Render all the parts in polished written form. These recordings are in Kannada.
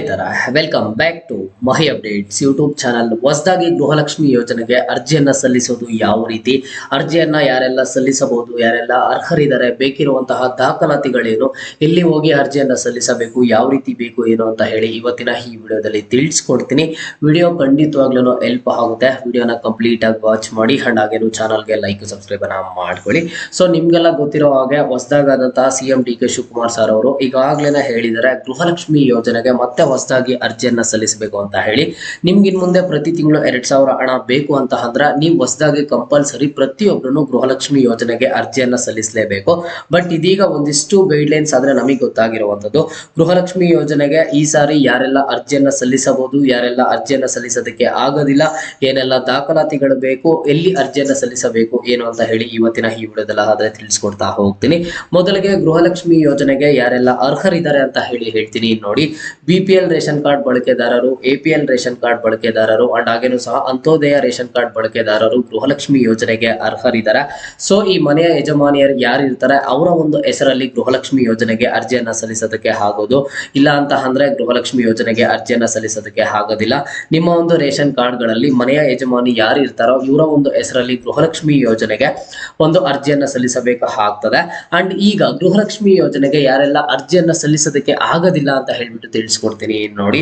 ತರ welcome back to Mahi updates YouTube channel. ಹೊಸದಾಗಿ ಗೃಹಲಕ್ಷ್ಮಿ ಯೋಜನೆಗೆ ಅರ್ಜಿಯನ್ನ ಸಲ್ಲಿಸೋದು ಯಾವ ರೀತಿ, ಅರ್ಜಿಯನ್ನ ಯಾರೆಲ್ಲ ಸಲ್ಲಿಸಬಹುದು, ಯಾರೆಲ್ಲ ಅರ್ಹರಿದ್ದಾರೆ, ಬೇಕಿರುವಂತಹ ದಾಖಲಾತಿಗಳೇನು, ಎಲ್ಲಿ ಹೋಗಿ ಅರ್ಜಿಯನ್ನ ಸಲ್ಲಿಸಬೇಕು, ಯಾವ ರೀತಿ ಬೇಕು ಏನು ಅಂತ ಹೇಳಿ ಇವತ್ತಿನ ಈ ವಿಡಿಯೋದಲ್ಲಿ ತಿಳಿಸ್ಕೊಡ್ತೀನಿ. ವಿಡಿಯೋ ಖಂಡಿತವಾಗ್ಲೂ ಹೆಲ್ಪ್ ಆಗುತ್ತೆ. ವಿಡಿಯೋನ ಕಂಪ್ಲೀಟ್ ಆಗಿ ವಾಚ್ ಮಾಡಿ ಅಂಡ್ ಹಾಗೇನು ಚಾನಲ್ಗೆ ಲೈಕ್ ಸಬ್ಸ್ಕ್ರೈಬ್ ಮಾಡ್ಕೊಳ್ಳಿ. ಸೊ ನಿಮ್ಗೆಲ್ಲ ಗೊತ್ತಿರೋ ಹಾಗೆ ಹೊಸದಾದಂತಹ CM D K Shivakumar sir ಅವರು ಈಗಾಗಲೇ ಹೇಳಿದ್ದಾರೆ ಗೃಹಲಕ್ಷ್ಮಿ ಯೋಜನೆಗೆ ಮತ್ತೆ ಹೊಸದಾಗಿ ಅರ್ಜಿಯನ್ನ ಸಲ್ಲಿಸಬೇಕು ಅಂತ ಹೇಳಿ. ನಿಮ್ಗೆ ಇನ್ ಮುಂದೆ ಪ್ರತಿ ತಿಂಗಳು 2000 ಹಣ ಬೇಕು ಅಂತ ಅಂದ್ರೆ ನೀವು ಹೊಸದಾಗಿ ಕಂಪಲ್ಸರಿ ಪ್ರತಿಯೊಬ್ಬರು ಗೃಹಲಕ್ಷ್ಮಿ ಯೋಜನೆಗೆ ಅರ್ಜಿಯನ್ನ ಸಲ್ಲಿಸಲೇಬೇಕು. ಬಟ್ ಇದೀಗ ಒಂದಿಷ್ಟು ಗೈಡ್ಲೈನ್ಸ್ ಆದ್ರೆ ನಮಗೆ ಗೊತ್ತಾಗಿರುವಂತದ್ದು, ಗೃಹಲಕ್ಷ್ಮಿ ಯೋಜನೆಗೆ ಈ ಸಾರಿ ಯಾರೆಲ್ಲ ಅರ್ಜಿಯನ್ನ ಸಲ್ಲಿಸಬಹುದು, ಯಾರೆಲ್ಲ ಅರ್ಜಿಯನ್ನ ಸಲ್ಲಿಸೋದಕ್ಕೆ ಆಗೋದಿಲ್ಲ, ಏನೆಲ್ಲ ದಾಖಲಾತಿಗಳು ಬೇಕು, ಎಲ್ಲಿ ಅರ್ಜಿಯನ್ನ ಸಲ್ಲಿಸಬೇಕು ಏನು ಅಂತ ಹೇಳಿ ಇವತ್ತಿನ ಈ ವಿಡಿಯೋದಲ್ಲ ಆದ್ರೆ ತಿಳಿಸ್ಕೊಡ್ತಾ ಹೋಗ್ತೀನಿ. ಮೊದಲಿಗೆ ಗೃಹಲಕ್ಷ್ಮಿ ಯೋಜನೆಗೆ ಯಾರೆಲ್ಲ ಅರ್ಹರಿದ್ದಾರೆ ಅಂತ ಹೇಳ್ತೀನಿ ನೋಡಿ. ಬಿಪಿಎಲ್ ರೇಷನ್ ಕಾರ್ಡ್ ಬಳಕೆದಾರರು, ಎಪಿಎಲ್ ರೇಷನ್ ಕಾರ್ಡ್ ಬಳಕೆದಾರರು ಅಂಡ್ ಹಾಗೇನು ಸಹ ಅಂತ್ಯೋದಯ ರೇಷನ್ ಕಾರ್ಡ್ ಬಳಕೆದಾರರು ಗೃಹಲಕ್ಷ್ಮಿ ಯೋಜನೆಗೆ ಅರ್ಹರಿದ್ದಾರೆ. ಸೊ ಈ ಮನೆಯ ಯಜಮಾನಿಯರು ಯಾರು ಇರ್ತಾರೆ ಅವರ ಒಂದು ಹೆಸರಲ್ಲಿ ಗೃಹಲಕ್ಷ್ಮಿ ಯೋಜನೆಗೆ ಅರ್ಜಿಯನ್ನ ಸಲ್ಲಿಸೋದಕ್ಕೆ ಆಗೋದು, ಇಲ್ಲ ಅಂತ ಅಂದ್ರೆ ಗೃಹಲಕ್ಷ್ಮಿ ಯೋಜನೆಗೆ ಅರ್ಜಿಯನ್ನ ಸಲ್ಲಿಸೋದಕ್ಕೆ ಆಗೋದಿಲ್ಲ. ನಿಮ್ಮ ಒಂದು ರೇಷನ್ ಕಾರ್ಡ್ಗಳಲ್ಲಿ ಮನೆಯ ಯಜಮಾನಿ ಯಾರು ಇರ್ತಾರೋ ಇವರ ಒಂದು ಹೆಸರಲ್ಲಿ ಗೃಹಲಕ್ಷ್ಮಿ ಯೋಜನೆಗೆ ಒಂದು ಅರ್ಜಿಯನ್ನ ಸಲ್ಲಿಸಬೇಕಾಗ್ತದೆ. ಅಂಡ್ ಈಗ ಗೃಹಲಕ್ಷ್ಮಿ ಯೋಜನೆಗೆ ಯಾರೆಲ್ಲ ಅರ್ಜಿಯನ್ನ ಸಲ್ಲಿಸೋದಕ್ಕೆ ಆಗೋದಿಲ್ಲ ಅಂತ ಹೇಳ್ಬಿಟ್ಟು ತಿಳಿಸ್ಕೊಡ್ತೀನಿ ನೋಡಿ.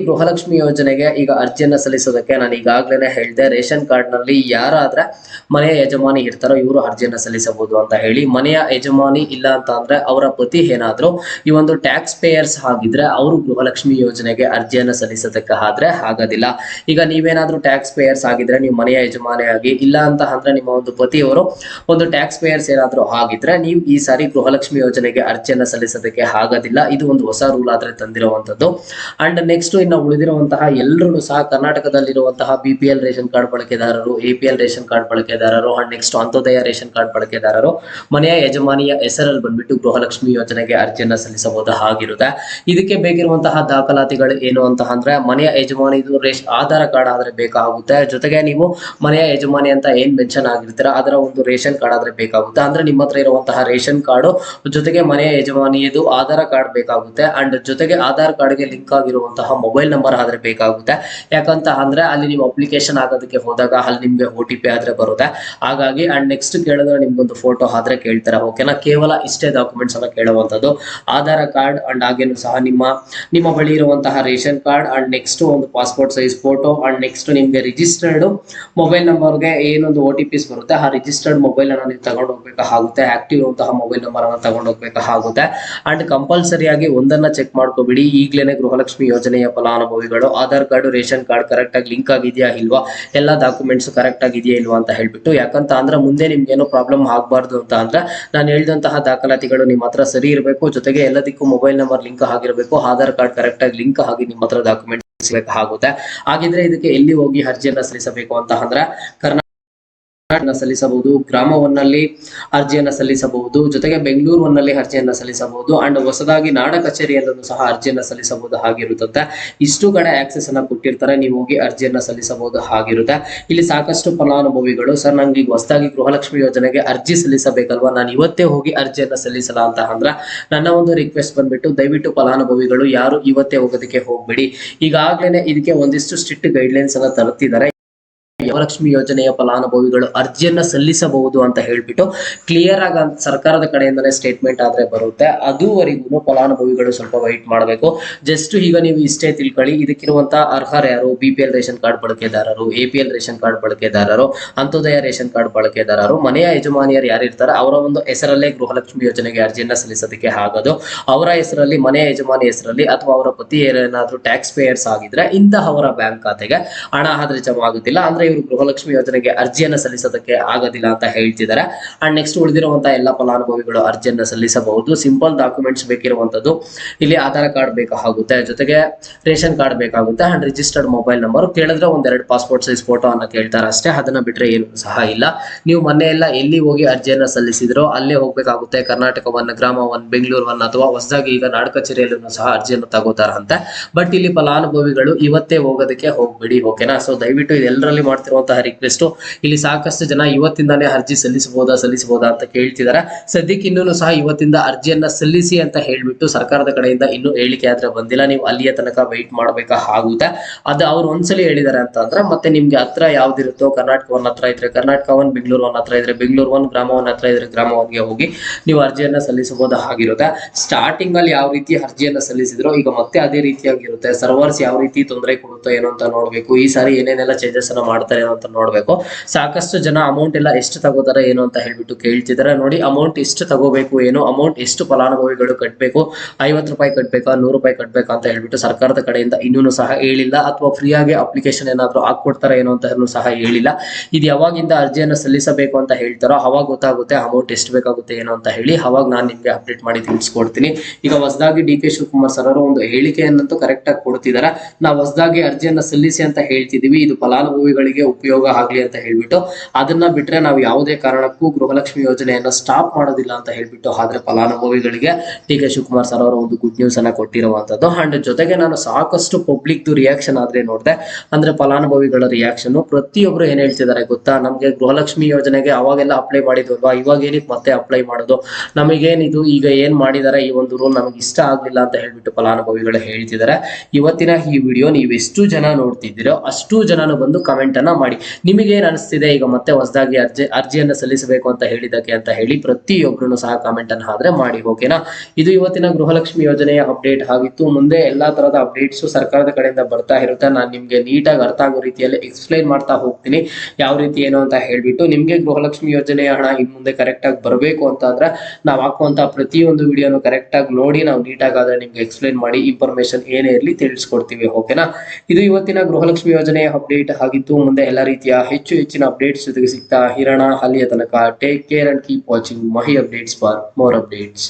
ಗೃಹಲಕ್ಷ್ಮಿ ಯೋಜನೆಗೆ ಈಗ ಅರ್ಜಿಯನ್ನ ಸಲ್ಲಿಸೋದಕ್ಕೆ ನಾನು ಈಗಾಗಲೇ ಹೇಳಿದೆ, ರೇಷನ್ ಕಾರ್ಡ್ ನಲ್ಲಿ ಯಾರಾದ್ರೆ ಮನೆಯ ಯಜಮಾನಿ ಇರ್ತಾರೋ ಇವರು ಅರ್ಜಿಯನ್ನ ಸಲ್ಲಿಸಬಹುದು ಅಂತ ಹೇಳಿ. ಮನೆಯ ಯಜಮಾನಿ ಇಲ್ಲ ಅಂತ ಅಂದ್ರೆ ಅವರ ಪತಿ ಏನಾದ್ರು ಈ ಒಂದು ಟ್ಯಾಕ್ಸ್ ಪೇಯರ್ಸ್ ಆಗಿದ್ರೆ ಅವರು ಗೃಹಲಕ್ಷ್ಮಿ ಯೋಜನೆಗೆ ಅರ್ಜಿಯನ್ನ ಸಲ್ಲಿಸೋದಕ್ಕೆ ಆದ್ರೆ ಆಗೋದಿಲ್ಲ. ಈಗ ನೀವೇನಾದ್ರೂ ಟ್ಯಾಕ್ಸ್ ಪೇಯರ್ಸ್ ಆಗಿದ್ರೆ ನೀವು ಮನೆಯ ಯಜಮಾನಿಯಾಗಿ, ಇಲ್ಲ ಅಂತ ಅಂದ್ರೆ ನಿಮ್ಮ ಒಂದು ಪತಿಯವರು ಒಂದು ಟ್ಯಾಕ್ಸ್ ಪೇಯರ್ಸ್ ಏನಾದ್ರು ಆಗಿದ್ರೆ ನೀವು ಈ ಸಾರಿ ಗೃಹಲಕ್ಷ್ಮಿ ಯೋಜನೆಗೆ ಅರ್ಜಿಯನ್ನ ಸಲ್ಲಿಸೋದಕ್ಕೆ ಆಗೋದಿಲ್ಲ. ಇದು ಒಂದು ಹೊಸ ರೂಲ್ ಆದ್ರೆ ತಂದಿರುವಂತದ್ದು. ಅಂಡ್ ನೆಕ್ಸ್ಟ್ ಇನ್ನು ಉಳಿದಿರುವಂತಹ ಎಲ್ಲರೂ ಸಹ ಕರ್ನಾಟಕದಲ್ಲಿರುವಂತಹ ಬಿಪಿಎಲ್ ರೇಷನ್ ಕಾರ್ಡ್ ಬಳಕೆದಾರರು, ಎಪಿಎಲ್ ರೇಷನ್ ಕಾರ್ಡ್ ಬಳಕೆದಾರರು and next Antyodaya ration card ಬಳಕೆದಾರರು ಮನೆಯ ಯಜಮಾನಿಯ ಹೆಸರಲ್ಲಿ ಬಂದ್ಬಿಟ್ಟು ಗೃಹಲಕ್ಷ್ಮಿ ಯೋಜನೆಗೆ ಅರ್ಜಿಯನ್ನ ಸಲ್ಲಿಸಬಹುದು ಆಗಿರುತ್ತೆ. ಇದಕ್ಕೆ ಬೇಕಿರುವಂತಹ ದಾಖಲಾತಿಗಳು ಏನು ಅಂತ ಅಂದ್ರೆ ಮನೆಯ ಯಜಮಾನಿದು ಆಧಾರ್ ಕಾರ್ಡ್ ಆದ್ರೆ ಬೇಕಾಗುತ್ತೆ, ಜೊತೆಗೆ ನೀವು ಮನೆಯ ಯಜಮಾನಿ ಅಂತ ಏನ್ ಮೆನ್ಷನ್ ಆಗಿರ್ತೀರ ಅದರ ಒಂದು ರೇಷನ್ ಕಾರ್ಡ್ ಆದ್ರೆ ಬೇಕಾಗುತ್ತೆ. ಅಂದ್ರೆ ನಿಮ್ಮ ಹತ್ರ ಇರುವಂತಹ ರೇಷನ್ ಕಾರ್ಡ್ ಜೊತೆಗೆ ಮನೆಯ ಯಜಮಾನಿಯದು ಆಧಾರ್ ಕಾರ್ಡ್ ಬೇಕಾಗುತ್ತೆ ಅಂಡ್ ಜೊತೆಗೆ ಆಧಾರ್ ಕಾರ್ಡ್ಗೆ ಲಿಂಕ್ ಆಗಿರುವಂತಹ ಮೊಬೈಲ್ ನಂಬರ್ ಆದ್ರೆ ಬೇಕಾಗುತ್ತೆ. ಯಾಕಂತ ಅಂದ್ರೆ ಅಲ್ಲಿ ನೀವು ಅಪ್ಲಿಕೇಶನ್ ಆಗೋದಕ್ಕೆ ಹೋದಾಗ ಅಲ್ಲಿ ನಿಮ್ಗೆ OTP ಆದ್ರೆ ಬರುತ್ತೆ. ಹಾಗಾಗಿ ಅಂಡ್ ನೆಕ್ಸ್ಟ್ ಕೇಳಿದ್ರೆ ನಿಮ್ಗೊಂದು ಫೋಟೋ ಆದ್ರೆ ಕೇಳ್ತಾರೆ. ಓಕೆನಾ, ಕೇವಲ ಇಷ್ಟೇ ಡಾಕ್ಯುಮೆಂಟ್ಸ್ ಅನ್ನ ಕೇಳುವಂತದ್ದು. ಆಧಾರ್ ಕಾರ್ಡ್ ಅಂಡ್ ಹಾಗೇನು ಸಹ ನಿಮ್ಮ ಬಳಿ ಇರುವಂತಹ ರೇಷನ್ ಕಾರ್ಡ್ ಅಂಡ್ ನೆಕ್ಸ್ಟ್ ಒಂದು passport size photo and next ನಿಮ್ಗೆ ರಿಜಿಸ್ಟರ್ಡ್ ಮೊಬೈಲ್ ನಂಬರ್ಗೆ ಏನೊಂದು OTPs ಬರುತ್ತೆ ಆ ರಿಜಿಸ್ಟರ್ಡ್ ಮೊಬೈಲ್ ಅನ್ನ ನೀವು ತಗೊಂಡು ಹೋಗ್ಬೇಕಾಗುತ್ತೆ. ಆಕ್ಟಿವ್ ಇರುವಂತಹ ಮೊಬೈಲ್ ನಂಬರ್ ಅನ್ನ ತಗೊಂಡು ಹೋಗ್ಬೇಕಾಗುತ್ತೆ. ಅಂಡ್ ಕಂಪಲ್ಸರಿ ಆಗಿ ಒಂದನ್ನ ಚೆಕ್ ಮಾಡ್ಕೋಬಿಡಿ, ಈಗಲೇ ಗೃಹಲಕ್ಷ್ಮಿ ಯೋಜನೆಯ ಫಲಾನುಭವಿಗಳು Aadhaar card ration card correct ಆಗಿ ಲಿಂಕ್ ಆಗಿದೆಯಾ ಇಲ್ವಾ, ಎಲ್ಲ ಡಾಕ್ಯುಮೆಂಟ್ಸ್ ಕರೆಕ್ಟ್ ಆಗಿದೆಯಾ ಇಲ್ವಾ ಅಂತ ಹೇಳ್ಬಿಟ್ಟು. ಯಾಕಂತ ಅಂದ್ರೆ ಮುಂದೆ ನಿಮ್ಗೆ ಏನೋ ಪ್ರಾಬ್ಲಮ್ ಆಗಬಾರ್ದು ಅಂತ ಅಂದ್ರೆ ನಾನು ಹೇಳಿದಂತಹ ದಾಖಲಾತಿಗಳು ನಿಮ್ಮ ಹತ್ರ ಸರಿ ಇರಬೇಕು, ಜೊತೆಗೆ ಎಲ್ಲದಕ್ಕೂ ಮೊಬೈಲ್ ನಂಬರ್ ಲಿಂಕ್ ಆಗಿರಬೇಕು, ಆಧಾರ್ ಕಾರ್ಡ್ ಕರೆಕ್ಟ್ ಆಗಿ ಲಿಂಕ್ ಆಗಿ ನಿಮ್ಮ ಹತ್ರ ಡಾಕ್ಯುಮೆಂಟ್ಸ್ ಬೇಕಾಗುತ್ತೆ. ಹಾಗಿದ್ರೆ ಇದಕ್ಕೆ ಎಲ್ಲಿ ಹೋಗಿ ಅರ್ಜಿಯನ್ನ ಸಲ್ಲಿಸಬೇಕು ಅಂತ ಅಂದ್ರೆ ಸಲ್ಲಿಸಬಹುದು, ಗ್ರಾಮ 1 ನಲ್ಲಿ ಅರ್ಜಿಯನ್ನ ಸಲ್ಲಿಸಬಹುದು, ಜೊತೆಗೆ ಬೆಂಗಳೂರು 1 ನಲ್ಲಿ ಅರ್ಜಿಯನ್ನ ಸಲ್ಲಿಸಬಹುದು ಅಂಡ್ ಹೊಸದಾಗಿ ನಾಡ ಕಚೇರಿಯಲ್ಲೂ ಸಹ ಅರ್ಜಿಯನ್ನ ಸಲ್ಲಿಸಬಹುದು ಆಗಿರುತ್ತೆ. ಇಷ್ಟು ಕಡೆ ಆಕ್ಸೆಸ್ ಅನ್ನ ಕೊಟ್ಟಿರ್ತಾರೆ, ನೀವು ಹೋಗಿ ಅರ್ಜಿಯನ್ನ ಸಲ್ಲಿಸಬಹುದು ಆಗಿರುತ್ತೆ. ಇಲ್ಲಿ ಸಾಕಷ್ಟು ಫಲಾನುಭವಿಗಳು ಸರ್ ನಂಗೆ ಈಗ ಹೊಸದಾಗಿ ಗೃಹಲಕ್ಷ್ಮಿ ಯೋಜನೆಗೆ ಅರ್ಜಿ ಸಲ್ಲಿಸಬೇಕಲ್ವಾ, ನಾನು ಇವತ್ತೇ ಹೋಗಿ ಅರ್ಜಿಯನ್ನ ಸಲ್ಲಿಸಲ್ಲ ಅಂತ ಅಂದ್ರೆ ನನ್ನ ಒಂದು ರಿಕ್ವೆಸ್ಟ್ ಬಂದ್ಬಿಟ್ಟು ದಯವಿಟ್ಟು ಫಲಾನುಭವಿಗಳು ಯಾರು ಇವತ್ತೇ ಹೋಗೋದಕ್ಕೆ ಹೋಗ್ಬೇಡಿ. ಈಗಾಗಲೇ ಇದಕ್ಕೆ ಒಂದಿಷ್ಟು ಸ್ಟ್ರಿಕ್ಟ್ ಗೈಡ್ಲೈನ್ಸ್ ಅನ್ನ ತರುತ್ತಿದ್ದಾರೆ. ಗೃಹಲಕ್ಷ್ಮಿ ಯೋಜನೆಯ ಫಲಾನುಭವಿಗಳು ಅರ್ಜಿಯನ್ನ ಸಲ್ಲಿಸಬಹುದು ಅಂತ ಹೇಳ್ಬಿಟ್ಟು ಕ್ಲಿಯರ್ ಆಗಿ ಸರ್ಕಾರದ ಕಡೆಯಿಂದನೇ ಸ್ಟೇಟ್ಮೆಂಟ್ ಆದ್ರೆ ಬರುತ್ತೆ. ಅದುವರೆಗೂ ಫಲಾನುಭವಿಗಳು ಸ್ವಲ್ಪ ವೈಟ್ ಮಾಡಬೇಕು. ಜಸ್ಟ್ ಈಗ ನೀವು ಇಷ್ಟೇ ತಿಳ್ಕೊಳ್ಳಿ, ಇದಕ್ಕಿರುವಂತಹ ಅರ್ಹರು ಯಾರು, ಬಿಪಿಎಲ್ ರೇಷನ್ ಕಾರ್ಡ್ ಬಳಕೆದಾರರು, ಎಪಿಎಲ್ ರೇಷನ್ ಕಾರ್ಡ್ ಬಳಕೆದಾರರು, ಅಂತ್ಯೋದಯ ರೇಷನ್ ಕಾರ್ಡ್ ಬಳಕೆದಾರರು, ಮನೆಯ ಯಜಮಾನಿಯರು ಯಾರಿರ್ತಾರೆ ಅವರ ಒಂದು ಹೆಸರಲ್ಲೇ ಗೃಹಲಕ್ಷ್ಮಿ ಯೋಜನೆಗೆ ಅರ್ಜಿಯನ್ನ ಸಲ್ಲಿಸೋದಕ್ಕೆ ಆಗೋದು. ಅವರ ಹೆಸರಲ್ಲಿ, ಮನೆಯ ಯಜಮಾನಿ ಹೆಸರಲ್ಲಿ ಅಥವಾ ಅವರ ಪತಿ ಏನಾದ್ರೂ ಟ್ಯಾಕ್ಸ್ ಪೇಯರ್ಸ್ ಆಗಿದ್ರೆ ಇಂತಹವರ ಬ್ಯಾಂಕ್ ಖಾತೆಗೆ ಹಣ ಆದ್ರೆ ಜಮಾ ಆಗುತ್ತಿಲ್ಲ ಅಂದ್ರೆ ಇವರು ಗೃಹಲಕ್ಷ್ಮಿ ಯೋಜನೆಗೆ ಅರ್ಜಿಯನ್ನ ಸಲ್ಲಿಸೋದಕ್ಕೆ ಆಗೋದಿಲ್ಲ ಅಂತ ಹೇಳ್ತಿದ್ದಾರೆ. ಅಂಡ್ ನೆಕ್ಸ್ಟ್ ಉಳಿದಿರುವಂತಹ ಎಲ್ಲ ಫಲಾನುಭವಿಗಳು ಅರ್ಜಿಯನ್ನ ಸಲ್ಲಿಸಬಹುದು. ಸಿಂಪಲ್ ಡಾಕ್ಯುಮೆಂಟ್ಸ್ ಬೇಕಿರುವಂತದ್ದು ಇಲ್ಲಿ ಆಧಾರ್ ಕಾರ್ಡ್ ಬೇಕಾಗುತ್ತೆ, ಜೊತೆಗೆ ರೇಷನ್ ಕಾರ್ಡ್ ಬೇಕಾಗುತ್ತೆ ಅಂಡ್ ರಿಜಿಸ್ಟರ್ಡ್ ಮೊಬೈಲ್ ನಂಬರ್. ಕೇಳಿದ್ರೆ ಒಂದೆರಡು ಪಾಸ್ಪೋರ್ಟ್ ಸೈಜ್ ಫೋಟೋ ಅನ್ನ ಕೇಳ್ತಾರೆ ಅಷ್ಟೇ, ಅದನ್ನ ಬಿಟ್ರೆ ಏನು ಸಹ ಇಲ್ಲ. ನೀವು ಮೊನ್ನೆ ಎಲ್ಲ ಎಲ್ಲಿ ಹೋಗಿ ಅರ್ಜಿಯನ್ನ ಸಲ್ಲಿಸಿದ್ರೋ ಅಲ್ಲೇ ಹೋಗ್ಬೇಕಾಗುತ್ತೆ. ಕರ್ನಾಟಕ 1, ಗ್ರಾಮ 1, ಬೆಂಗಳೂರು 1 ಅಥವಾ ಹೊಸದಾಗಿ ಈಗ ನಾಡ ಕಚೇರಿಯಲ್ಲೂ ಸಹ ಅರ್ಜಿಯನ್ನು ತಗೋತಾರಂತೆ. ಬಟ್ ಇಲ್ಲಿ ಫಲಾನುಭವಿಗಳು ಇವತ್ತೇ ಹೋಗೋದಕ್ಕೆ ಹೋಗ್ಬಿಡಿ. ಓಕೆನಾ, ಸೊ ದಯವಿಟ್ಟು ಇದೆಲ್ಲರಲ್ಲಿ ಮಾಡ್ತಿರೋ ಮಾಡ್ತಿರುವಂತಹ ರಿಕ್ವೆಸ್ಟ್. ಇಲ್ಲಿ ಸಾಕಷ್ಟು ಜನ ಇವತ್ತಿಂದಾನೇ ಅರ್ಜಿ ಸಲ್ಲಿಸಬಹುದಾ ಅಂತ ಕೇಳ್ತಿದಾರೆ. ಸದ್ಯಕ್ಕೆ ಇನ್ನೂ ಸಹ ಇವತ್ತಿಂದ ಅರ್ಜಿಯನ್ನ ಸಲ್ಲಿಸಿ ಅಂತ ಹೇಳ್ಬಿಟ್ಟು ಸರ್ಕಾರದ ಕಡೆಯಿಂದ ಇನ್ನೂ ಹೇಳಿಕೆ ಆದ್ರೆ ಬಂದಿಲ್ಲ. ನೀವು ಅಲ್ಲಿಯ ತನಕ ವೆಯ್ಟ್ ಮಾಡ್ಬೇಕಾಗುತ್ತೆ. ಅದು ಅವ್ರು ಒಂದ್ಸಲಿ ಹೇಳಿದಾರೆ ಅಂತ ಅಂದ್ರೆ ಮತ್ತೆ ನಿಮ್ಗೆ ಹತ್ರ ಯಾವ್ದಿರುತ್ತೋ, ಕರ್ನಾಟಕ ಒನ್ ಹತ್ರ ಇದ್ರೆ ಕರ್ನಾಟಕ ಒನ್, ಬೆಂಗಳೂರು ಒನ್ ಹತ್ರ ಇದ್ರೆ ಬೆಂಗಳೂರು ಒನ್, ಗ್ರಾಮ ಒನ್ ಹತ್ರ ಇದ್ರೆ ಗ್ರಾಮ ಒನ್ಗೆ ಹೋಗಿ ನೀವು ಅರ್ಜಿಯನ್ನ ಸಲ್ಲಿಸಬಹುದಾಗಿರುತ್ತೆ. ಸ್ಟಾರ್ಟಿಂಗ್ ಅಲ್ಲಿ ಯಾವ ರೀತಿ ಅರ್ಜಿಯನ್ನ ಸಲ್ಲಿಸಿದ್ರು ಈಗ ಮತ್ತೆ ಅದೇ ರೀತಿಯಾಗಿರುತ್ತೆ. ಸರ್ವರ್ಸ್ ಯಾವ ರೀತಿ ತೊಂದರೆ ಕೊಡುತ್ತೋ ಏನೋ ಅಂತ ನೋಡ್ಬೇಕು. ಈ ಸಾರಿ ಏನೇನೆಲ್ಲ ಚೇಂಜಸ್ ಅನ್ನ ಮಾಡ್ತಾರೆ ಏನೋ ಅಂತ ನೋಡ್ಬೇಕು. ಸಾಕಷ್ಟು ಜನ ಅಮೌಂಟ್ ಎಲ್ಲ ಎಷ್ಟು ತಗೋತಾರೆ ಏನು ಅಂತ ಹೇಳ್ಬಿಟ್ಟು ಕೇಳ್ತಿದ್ದಾರೆ. ನೋಡಿ, ಅಮೌಂಟ್ ಎಷ್ಟು ತಗೋಬೇಕು ಏನು, ಅಮೌಂಟ್ ಎಷ್ಟು ಫಲಾನುಭವಿಗಳು ಕಟ್ಟಬೇಕು, 50 ರೂಪಾಯಿ ಕಟ್ಟಬೇಕಾ, 100 ರೂಪಾಯಿ ಕಟ್ಟಬೇಕಾ ಅಂತ ಹೇಳ್ಬಿಟ್ಟು ಸರ್ಕಾರದ ಕಡೆಯಿಂದ ಇನ್ನೂ ಸಹ ಹೇಳಿಲ್ಲ. ಅಥವಾ ಫ್ರೀ ಆಗಿ ಅಪ್ಲಿಕೇಶನ್ ಏನಾದ್ರು ಹಾಕೊಡ್ತಾರೆ ಏನೋ ಅಂತ ಸಹ ಹೇಳಿಲ್ಲ. ಇದು ಯಾವಾಗಿಂದ ಅರ್ಜಿಯನ್ನು ಸಲ್ಲಿಸಬೇಕು ಅಂತ ಹೇಳ್ತಾರೋ ಅವಾಗ ಗೊತ್ತಾಗುತ್ತೆ ಅಮೌಂಟ್ ಎಷ್ಟು ಬೇಕಾಗುತ್ತೆ ಏನೋ ಅಂತ ಹೇಳಿ. ಅವಾಗ ನಾನು ನಿಮ್ಗೆ ಅಪ್ಡೇಟ್ ಮಾಡಿ ತಿಳಿಸ್ಕೊಡ್ತೀನಿ. ಈಗ ಹೊಸದಾಗಿ ಡಿ ಕೆ ಶಿವಕುಮಾರ್ ಸರ್ ಅವರು ಒಂದು ಹೇಳಿಕೆಯನ್ನಂತೂ ಕರೆಕ್ಟ್ ಆಗಿ ಕೊಡ್ತಿದ್ದಾರೆ. ನಾವು ಹೊಸದಾಗಿ ಅರ್ಜಿಯನ್ನ ಸಲ್ಲಿಸಿ ಅಂತ ಹೇಳ್ತಿದೀವಿ, ಇದು ಫಲಾನುಭವಿಗಳಿಗೆ ಉಪಯೋಗ ಆಗ್ಲಿ ಅಂತ ಹೇಳ್ಬಿಟ್ಟು. ಅದನ್ನ ಬಿಟ್ರೆ ನಾವು ಯಾವುದೇ ಕಾರಣಕ್ಕೂ ಗೃಹಲಕ್ಷ್ಮಿ ಯೋಜನೆಯನ್ನ ಸ್ಟಾಪ್ ಮಾಡೋದಿಲ್ಲ ಅಂತ ಹೇಳ್ಬಿಟ್ಟು. ಆದ್ರೆ ಫಲಾನುಭವಿಗಳಿಗೆ ಡಿ ಕೆ ಶಿವಕುಮಾರ್ ಸರ್ ಅವರು ಒಂದು ಗುಡ್ ನ್ಯೂಸ್ ಅನ್ನ ಕೊಟ್ಟಿರುವಂತದ್ದು. ಅಂಡ್ ಜೊತೆಗೆ ನಾನು ಸಾಕಷ್ಟು ಪಬ್ಲಿಕ್ ರಿಯಾಕ್ಷನ್ ಆದ್ರೆ ನೋಡಿದೆ, ಅಂದ್ರೆ ಫಲಾನುಭವಿಗಳ ರಿಯಾಕ್ಷನ್. ಪ್ರತಿಯೊಬ್ರು ಏನ್ ಹೇಳ್ತಿದ್ದಾರೆ ಗೊತ್ತಾ, ನಮ್ಗೆ ಗೃಹಲಕ್ಷ್ಮಿ ಯೋಜನೆಗೆ ಅವಾಗೆಲ್ಲ ಅಪ್ಲೈ ಮಾಡಿದ್ವಲ್ವಾ, ಇವಾಗ ಏನಕ್ಕೆ ಮತ್ತೆ ಅಪ್ಲೈ ಮಾಡೋದು, ನಮಗೇನಿದು ಈಗ ಏನ್ ಮಾಡಿದಾರೆ ಈ ಒಂದು ರೂಲ್ ನಮಗೆ ಇಷ್ಟ ಆಗ್ಲಿಲ್ಲ ಅಂತ ಹೇಳ್ಬಿಟ್ಟು ಫಲಾನುಭವಿಗಳು ಹೇಳ್ತಿದ್ದಾರೆ. ಇವತ್ತಿನ ಈ ವಿಡಿಯೋ ನೀವು ಎಷ್ಟು ಜನ ನೋಡ್ತಿದ್ದೀರೋ ಅಷ್ಟು ಜನನು ಬಂದು ಕಮೆಂಟ್ ಅನ್ನ ಮಾಡಿ. ನಿಮಗೇನ್ ಅನಿಸ್ತಿದೆ ಈಗ ಮತ್ತೆ ಹೊಸದಾಗಿ ಅರ್ಜಿಯನ್ನ ಸಲ್ಲಿಸಬೇಕು ಅಂತ ಹೇಳಿದಕ್ಕೆ ಅಂತ ಹೇಳಿ ಪ್ರತಿಯೊಬ್ರು ಸಹ ಕಮೆಂಟ್ ಅನ್ನ ಆದ್ರೆ ಮಾಡಿ. ಓಕೆನಾ, ಇದು ಇವತ್ತಿನ ಗೃಹಲಕ್ಷ್ಮಿ ಯೋಜನೆಯ ಅಪ್ಡೇಟ್ ಆಗಿತ್ತು. ಮುಂದೆ ಎಲ್ಲಾ ತರದ ಅಪ್ಡೇಟ್ಸ್ ಸರ್ಕಾರದ ಕಡೆಯಿಂದ ಬರ್ತಾ ಇರುತ್ತೆ. ನಾನು ನಿಮ್ಗೆ ನೀಟಾಗಿ ಅರ್ಥ ಆಗೋ ರೀತಿಯಲ್ಲಿ ಎಕ್ಸ್ಪ್ಲೈನ್ ಮಾಡ್ತಾ ಹೋಗ್ತೀನಿ ಯಾವ ರೀತಿ ಏನು ಅಂತ ಹೇಳ್ಬಿಟ್ಟು. ನಿಮ್ಗೆ ಗೃಹಲಕ್ಷ್ಮಿ ಯೋಜನೆಯ ಹಣ ಇನ್ ಮುಂದೆ ಕರೆಕ್ಟ್ ಆಗಿ ಬರಬೇಕು ಅಂತ ಅಂದ್ರೆ ನಾವು ಹಾಕುವಂತ ಪ್ರತಿಯೊಂದು ವಿಡಿಯೋನು ಕರೆಕ್ಟ್ ಆಗಿ ನೋಡಿ ನಾವು ನೀಟಾಗಿ ಆದ್ರೆ ನಿಮ್ಗೆ ಎಕ್ಸ್ಪ್ಲೈನ್ ಮಾಡಿ ಇನ್ಫಾರ್ಮೇಶನ್ ಏನೇ ಇರಲಿ ತಿಳಿಸ್ಕೊಡ್ತೀವಿ. ಓಕೆನಾ, ಇದು ಇವತ್ತಿನ ಗೃಹಲಕ್ಷ್ಮಿ ಯೋಜನೆಯ ಅಪ್ಡೇಟ್ ಆಗಿತ್ತು. ಮುಂದೆ ಎಲ್ಲ ರೀತಿಯ ಹೆಚ್ಚಿನ ಅಪ್ಡೇಟ್ಸ್ ಜೊತೆಗೆ ಸಿಗ್ತಾ ಇರೋಣ. ಅಲ್ಲಿಯ ತನಕ take care and keep watching Mahi updates for more updates.